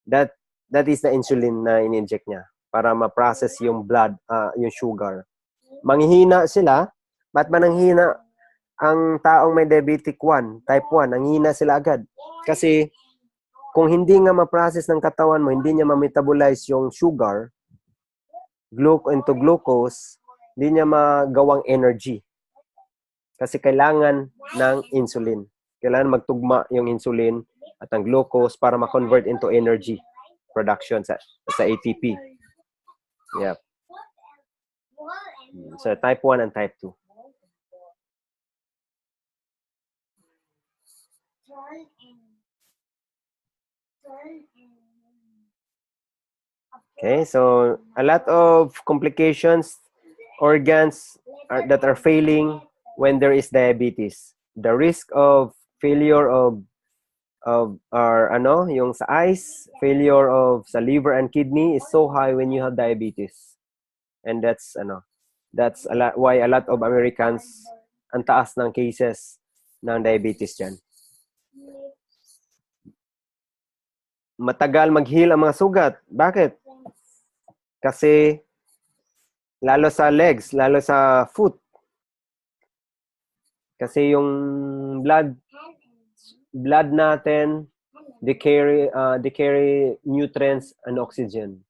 that is the insulin na in-inject niya para ma-process yung blood, yung sugar. Manghihina sila. Ba't man nanghina ang taong may diabetic 1, type 1? Nanghihina sila agad. Kasi kung hindi nga ma-process ng katawan mo, hindi niya ma-metabolize yung sugar into glucose, hindi niya magawang energy. Kasi kailangan ng insulin. Kailangan magtugma yung insulin at ang glucose para ma-convert into energy production sa ATP. Yep. So type 1 and type 2. Okay, so a lot of complications, organs that are failing when there is diabetes. The risk of failure of yung sa eyes, failure of sa liver and kidney is so high when you have diabetes. And that's a lot why a lot of Americans ang taas ng cases ng diabetes diyan. Matagal mag-heal ang mga sugat. Bakit? Kasi lalo sa legs, lalo sa foot. Kasi yung blood natin, they carry nutrients and oxygen.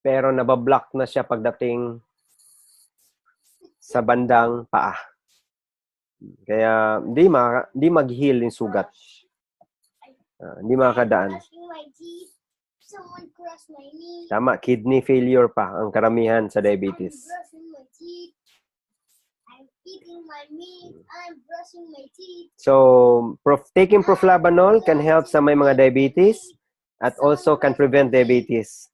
Pero nabablock na siya pagdating sa bandang paa. Kaya di mag-heal yung sugat. Hindi makakadaan. Tama, kidney failure pa ang karamihan sa diabetes. So, taking proflavanol can help sa may mga diabetes at also can prevent diabetes.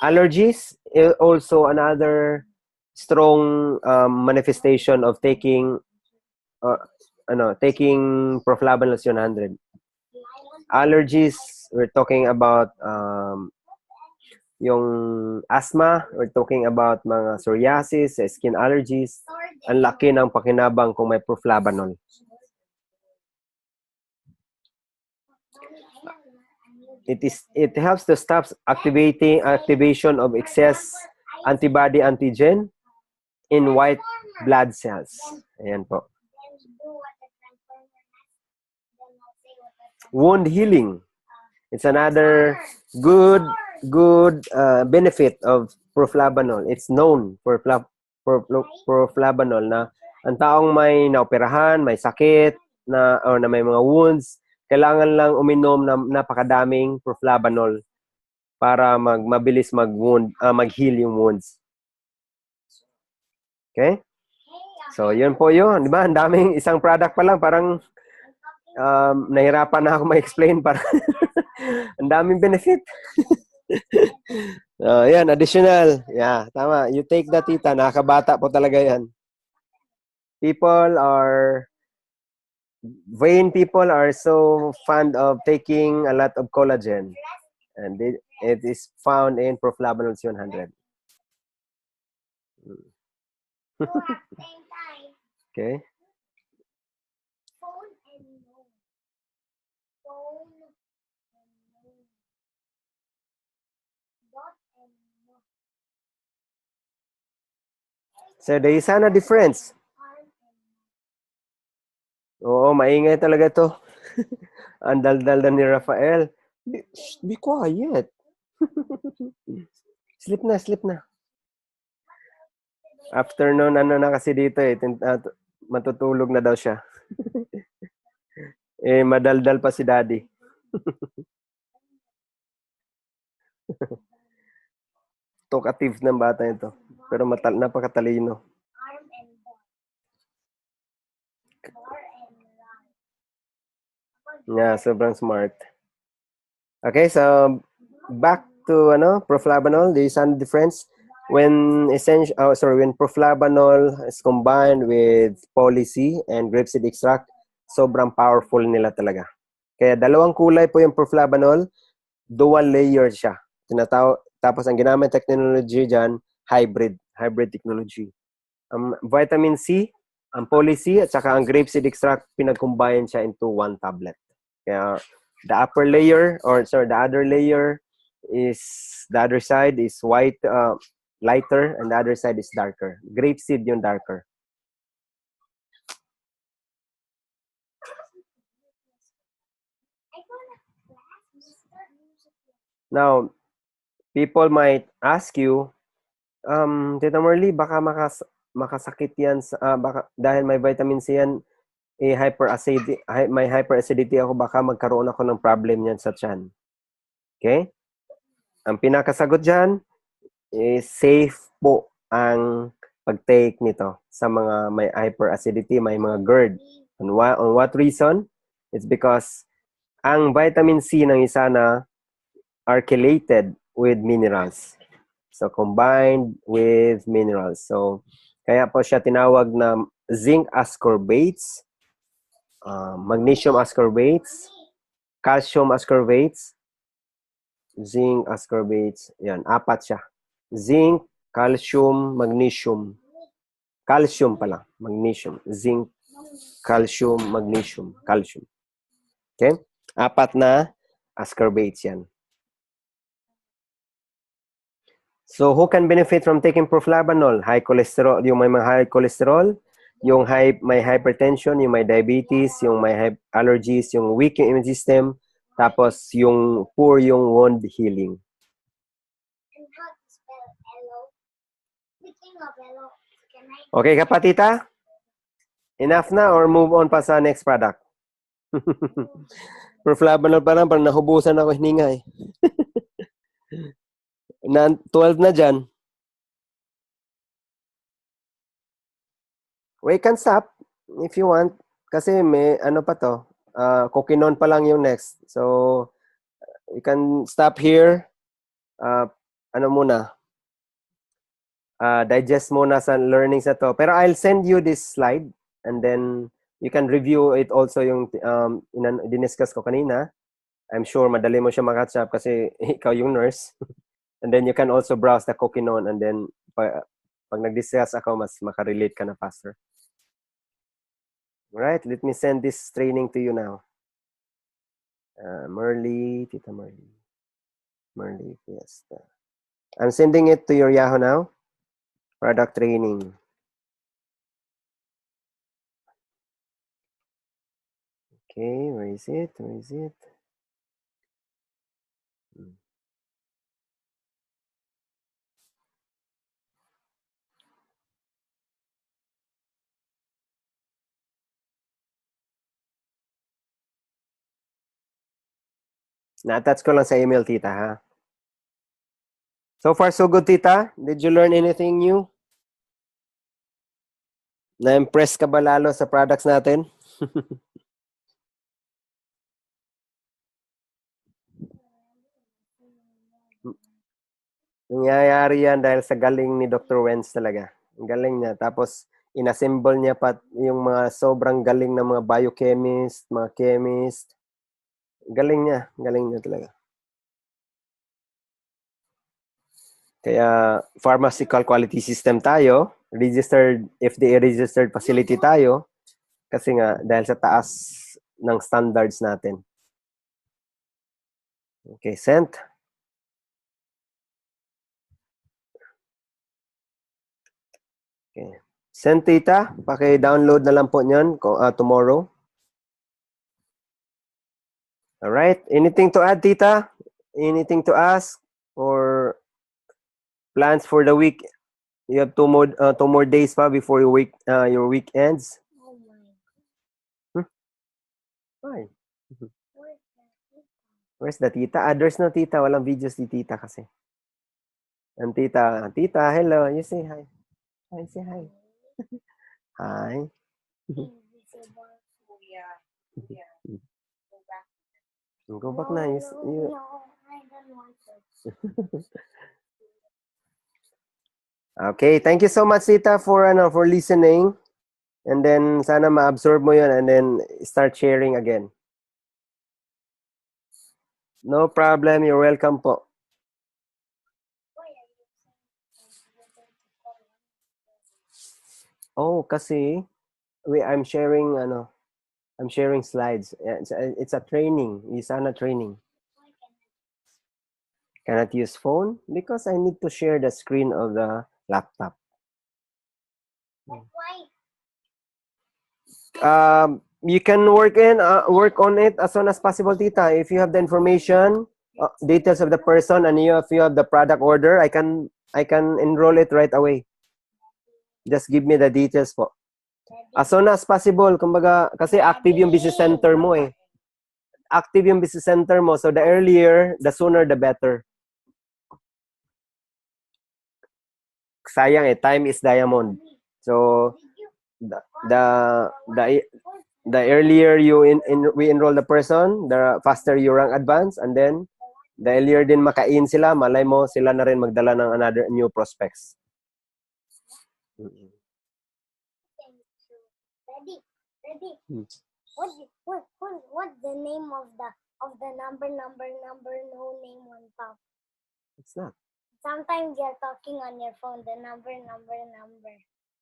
Allergies is also another strong manifestation of taking proflavanol 100. Allergies, we're talking about yung asthma, we're talking about mga psoriasis, skin allergies. Ang laki ng pakinabang kung may proflavanol. It helps to stop activation of excess antibody antigen in white blood cells. Ayan po. Wound healing. It's another good benefit of proflavanol. It's known for proflavanol na ang taong may naoperahan, may sakit na may mga wounds, kailangan lang uminom ng napakadaming proflavanol para mabilis mag-heal yung wounds. Okay? So, yun po yun. Diba? Ang daming isang product pa lang. Parang nahirapan na ako ma-explain. Ang daming benefit. Yan, additional. Yeah, tama. You take that, tita. Nakakabata po talaga yan. Vain people are so fond of taking a lot of collagen. And it is found in proflavanol 100. Okay. So, the USANA difference. Oo, maingay talaga to. Ang daldal ni Rafael. Be quiet. Sleep na. Afternoon, na kasi dito eh. Matutulog na daw siya. Madaldal pa si daddy. Talkative ng bata ito. Pero napakatalino. Yeah, sobrang smart. Okay, so back to proflavanol, the USANA difference. When proflavanol is combined with policy and grapeseed extract, sobrang powerful nila talaga. Kaya dalawang kulay po yung proflavanol, dual layer siya. Tapos ang ginamit technology dyan, hybrid technology. Vitamin C, ang policy at saka ang grapeseed extract, pinag-combine siya into one tablet. Kaya the other layer is, the other side is white, lighter, and the other side is darker. Grapeseed yung darker. Now, people might ask you, Tita Merly, baka makasakit yan, baka, dahil may vitamin C yan, may hyperacidity ako, baka magkaroon ako ng problem yan sa tiyan. Okay? Ang pinakasagot dyan is safe po ang pag-take nito sa mga may hyperacidity, may mga GERD. On what reason? It's because ang vitamin C ng USANA are chelated with minerals. So, combined with minerals. So, kaya po siya tinawag na zinc ascorbates, magnesium ascorbates, calcium ascorbates, zinc ascorbates. Yan, 4 siya. Zinc, calcium, magnesium. Calcium pala, magnesium. Zinc, calcium, magnesium, calcium. Okay? 4 na ascorbates yan. So, who can benefit from taking proflavanol? High cholesterol, yung may mga high cholesterol, yung may hypertension, yung may diabetes, yung may allergies, yung weak yung immune system, tapos yung poor yung wound healing. Okay ka pa, tita? Enough na or move on pa sa next product? Proflavanol pa lang, parang nahubusan ako hininga eh. 12 na dyan. We can stop if you want. Kasi may pa to. Coquinon pa lang yung next. So, you can stop here. Muna. Digest muna sa learnings na to. Pero I'll send you this slide and then you can review it also yung diniscuss ko kanina. I'm sure madali mo siya makatch up kasi ikaw yung nurse. And then you can also browse the Coquinon and then pag nag-discuss ako, mas makarelate ka na faster. Alright, let me send this training to you now. Merly, Tita Merly. Merly, yes. I'm sending it to your Yahoo now. Product training. Okay, where is it? Where is it? Na-attach ko lang sa email, tita, ha? So far, so good, tita. Did you learn anything new? Na-impress ka ba lalo sa products natin? Nangyayari yan dahil sa galing ni Dr. Wenz talaga. Ang galing niya. Tapos, inassemble niya pa yung mga sobrang galing na mga biochemist, mga chemist. Galing niya talaga. Kaya, pharmaceutical quality system tayo, FDA registered facility tayo, kasi nga, dahil sa taas ng standards natin. Okay, sent. Okay. Send, tita. Paki-download na lang po niyan tomorrow. Alright. Anything to add, tita? Anything to ask? Or plans for the week? You have 2 more days pa before your week ends? Oh my. Why? Where's the tita? There's no tita. Walang videos si tita kasi. Ang tita. Tita, hello. You say hi. Hi, say hi. Hi. Go back na. You... I don't want to. Okay, thank you so much, tita, for listening. And then sana ma-absorb mo 'yon and then start sharing again. No problem. You're welcome po. Oh, kasi I'm sharing I'm sharing slides. It's a training. USANA training. Cannot use phone because I need to share the screen of the laptop. You can work on it as soon as possible, tita. If you have the information, details of the person, and if you have the product order, I can enroll it right away. Just give me the details po. As soon as possible, kumbaga, kasi active yung business center mo eh. Active yung business center mo, so the earlier, the sooner, the better. Sayang eh, time is diamond. So, the earlier we enroll the person, the faster you rank advance, and then the earlier din makain sila, malay mo sila na rin magdala ng another new prospects. Daddy, what's the name of the number, no name on top? It's not. Sometimes you're talking on your phone, the number,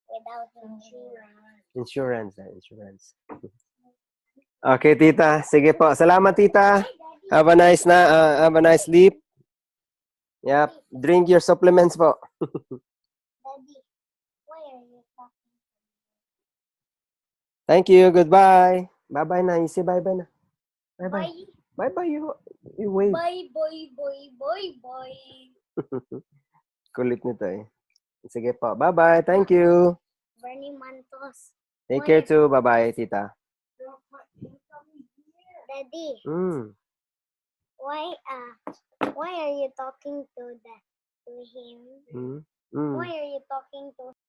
without insurance. Insurance. Okay, tita. Sige po. Salamat, tita. Have a nice sleep. Yep. Drink your supplements po. Daddy, why are you talking? Thank you. Goodbye. Bye-bye na. You say bye-bye na. Bye-bye. Bye. Bye-bye. You wave. Bye. Kulit nito eh. Sige po. Bye-bye. Thank you. Bernie Mantos. Take care too. Bye-bye, tita. Daddy. Mm. Why are you talking to him? Mm. Mm. Why are you talking to